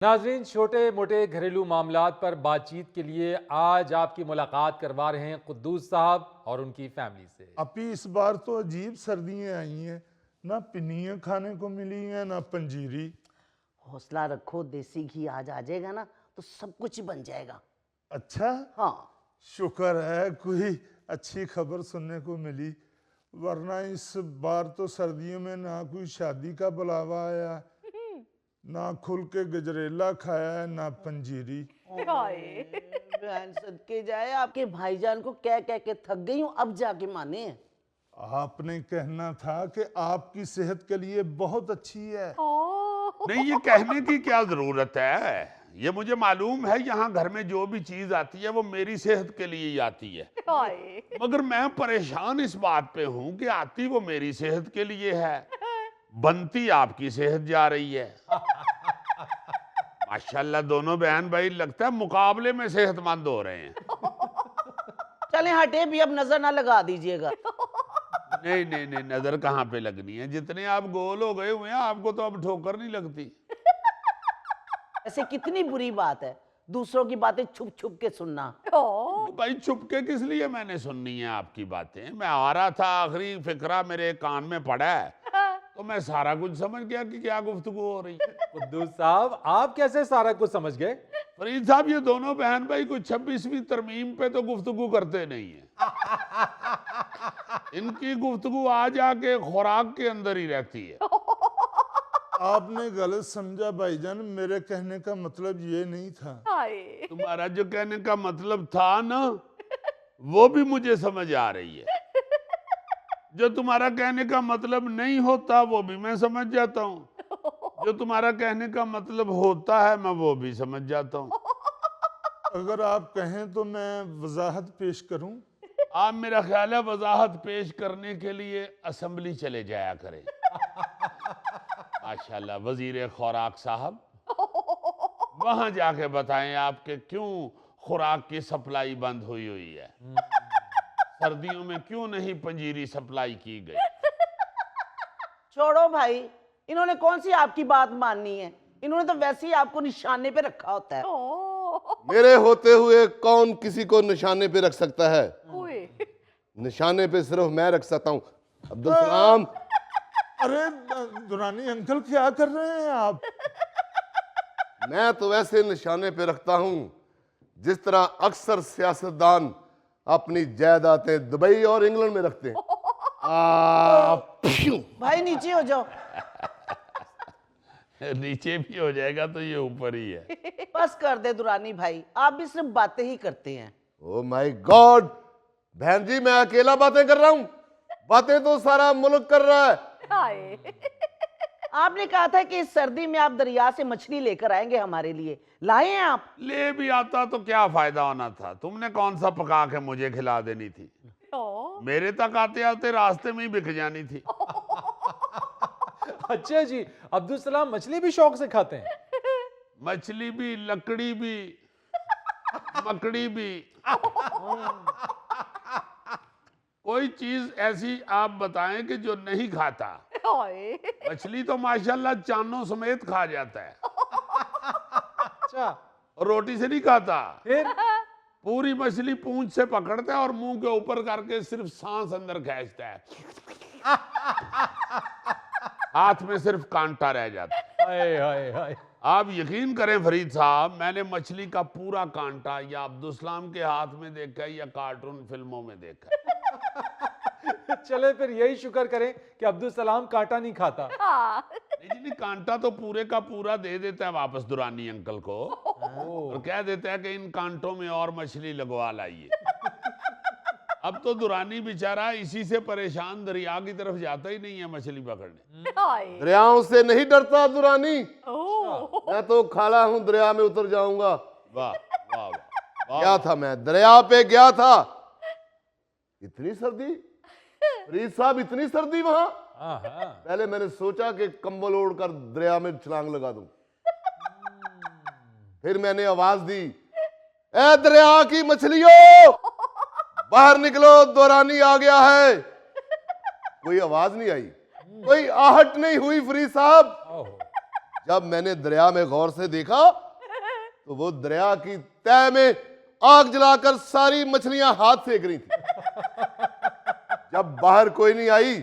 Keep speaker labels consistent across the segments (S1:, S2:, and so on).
S1: नाजरीन, छोटे मोटे घरेलू मामलात पर बातचीत के लिए आज आपकी मुलाकात करवा रहे हैं कुद्दूस साहब और उनकी फैमिली से।
S2: अभी इस बार तो अजीब सर्दियां आई हैं, ना पिन्नियाँ खाने को मिली हैं ना पंजीरी।
S3: हौसला रखो, देसी घी आज आ जाएगा ना तो सब कुछ ही बन जाएगा।
S2: अच्छा,
S3: हाँ,
S2: शुक्र है कोई अच्छी खबर सुनने को मिली, वरना इस बार तो सर्दियों में ना कोई शादी का बुलावा आया, ना खुल के गजरेला खाया है, ना पंजीरी।
S3: बहन सदके जाए, आपके भाईजान को कह कह के थक गई हूँ, अब जाके माने।
S2: आपने कहना था कि आपकी सेहत के लिए बहुत अच्छी है।
S4: नहीं, ये कहने की क्या जरूरत है, ये मुझे मालूम है। यहाँ घर में जो भी चीज आती है वो मेरी सेहत के लिए ही आती है, मगर मैं परेशान इस बात पे हूँ कि आती वो मेरी सेहत के लिए है, बनती आपकी सेहत जा रही है। माशाल्लाह दोनों बहन भाई लगता है मुकाबले में सेहतमंद हो रहे हैं।
S3: चले हटे भी, अब नजर ना लगा दीजिएगा।
S4: नहीं नहीं नहीं, नजर कहाँ पे लगनी है, जितने आप गोल हो गए हुए हैं आपको तो अब ठोकर नहीं लगती।
S3: ऐसे कितनी बुरी बात है दूसरों की बातें छुप छुप के सुनना।
S4: भाई छुपके किस लिए मैंने सुननी है आपकी बातें? मैं आ रहा था, आखिरी फिक्रा मेरे कान में पड़ा है तो मैं सारा कुछ समझ गया कि क्या गुफ्तगू हो रही है।
S1: कुद्दूस साहब, आप कैसे सारा कुछ समझ गए?
S4: फरीद साहब, ये दोनों बहन भाई कुछ 26वीं तरमीम पे तो गुफ्तगू करते नहीं है। इनकी गुफ्तगू आ जाके खुराक के अंदर ही रहती है।
S2: आपने गलत समझा भाईजान, मेरे कहने का मतलब ये नहीं था।
S4: तुम्हारा जो कहने का मतलब था ना, वो भी मुझे समझ आ रही है। जो तुम्हारा कहने का मतलब नहीं होता वो भी मैं समझ जाता हूँ, जो तुम्हारा कहने का मतलब होता है मैं वो भी समझ जाता हूँ।
S2: अगर आप कहें तो मैं वजाहत पेश करूं।
S4: आप, मेरा ख्याल है, वजाहत पेश करने के लिए असेंबली चले जाया करें। माशाल्लाह वजीर खुराक साहब, वहां जाके बताएं आपके क्यों खुराक की सप्लाई बंद हुई हुई है, सर्दियों में क्यों नहीं पंजीरी सप्लाई की गई।
S3: छोड़ो भाई, इन्होंने कौन सी आपकी बात माननी है, इन्होंने तो वैसे ही आपको निशाने पे रखा होता है।
S5: मेरे होते हुए कौन किसी को निशाने पे रख सकता है? निशाने पे सिर्फ मैं रख सकता हूँ। अब्दुल सलाम।
S2: अरे दुरानी अंकल, क्या कर रहे हैं आप?
S5: मैं तो वैसे निशाने पे रखता हूँ जिस तरह अक्सर सियासतदान अपनी जायदादें दुबई और इंग्लैंड में रखते हैं।
S3: भाई नीचे हो जाओ।
S4: नीचे भी हो जाएगा तो ये ऊपर ही है।
S3: बस कर दे दुरानी भाई, आप भी सिर्फ बातें ही करते हैं।
S5: ओ माय गॉड, बहन जी मैं अकेला बातें कर रहा हूँ? बातें तो सारा मुल्क कर रहा है।
S3: आपने कहा था कि इस सर्दी में आप दरिया से मछली लेकर आएंगे हमारे लिए, लाए हैं आप?
S4: ले भी आता तो क्या फायदा होना था, तुमने कौन सा पका के मुझे खिला देनी थी, मेरे तक आते आते रास्ते में ही बिक जानी थी।
S1: अच्छा जी, अब्दुल सलाम मछली भी शौक से खाते हैं?
S4: मछली भी, लकड़ी भी, मकड़ी भी। कोई चीज ऐसी आप बताएं कि जो नहीं खाता। मछली तो माशाल्लाह चानों समेत खा जाता है।
S1: अच्छा,
S4: और रोटी से नहीं खाता।
S1: फिर?
S4: पूरी मछली पूंछ से पकड़ता है और मुंह के ऊपर करके सिर्फ सांस अंदर खींचता है, हाथ में सिर्फ कांटा रह जाता है।
S1: हाय हाय हाय।
S4: आप यकीन करें फरीद साहब, मैंने मछली का पूरा कांटा या अब्दुल सलाम के हाथ में देखा है या कार्टून फिल्मों में देखा है।
S1: चले फिर यही शुक्र करें कि अब्दुल सलाम कांटा नहीं खाता।
S4: नहीं जी, कांटा तो पूरे का पूरा दे देता है वापस दुरानी अंकल को, और कह देता है कि इन कांटों में और मछली लगवा लाइए। अब तो दुरानी बेचारा इसी से परेशान दरिया की तरफ जाता ही नहीं है मछली पकड़ने।
S5: दरियाओं से नहीं डरता दुरानी, मैं तो खाला हूँ, दरिया में उतर जाऊंगा।
S4: वाह वाह वाह।
S5: क्या था, मैं दरिया पे गया था, इतनी सर्दी, फरीद साहब इतनी सर्दी वहां। पहले मैंने सोचा कि कंबल ओढ़कर दरिया में छलांग लगा दूं, फिर मैंने आवाज दी, ए दरिया की मछलियों बाहर निकलो, दुरानी आ गया है। कोई आवाज नहीं आई, कोई आहट नहीं हुई फरीद साहब। जब मैंने दरिया में गौर से देखा तो वो दरिया की तह में आग जलाकर सारी मछलियां हाथ सेक रही थी। जब बाहर कोई नहीं आई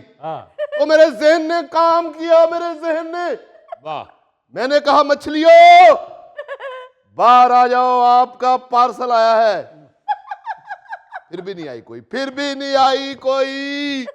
S5: तो मेरे जहन ने काम किया, मेरे जहन ने।
S4: वाह।
S5: मैंने कहा मछलियों बाहर आ जाओ, आपका पार्सल आया है। फिर भी नहीं आई कोई, फिर भी नहीं आई कोई।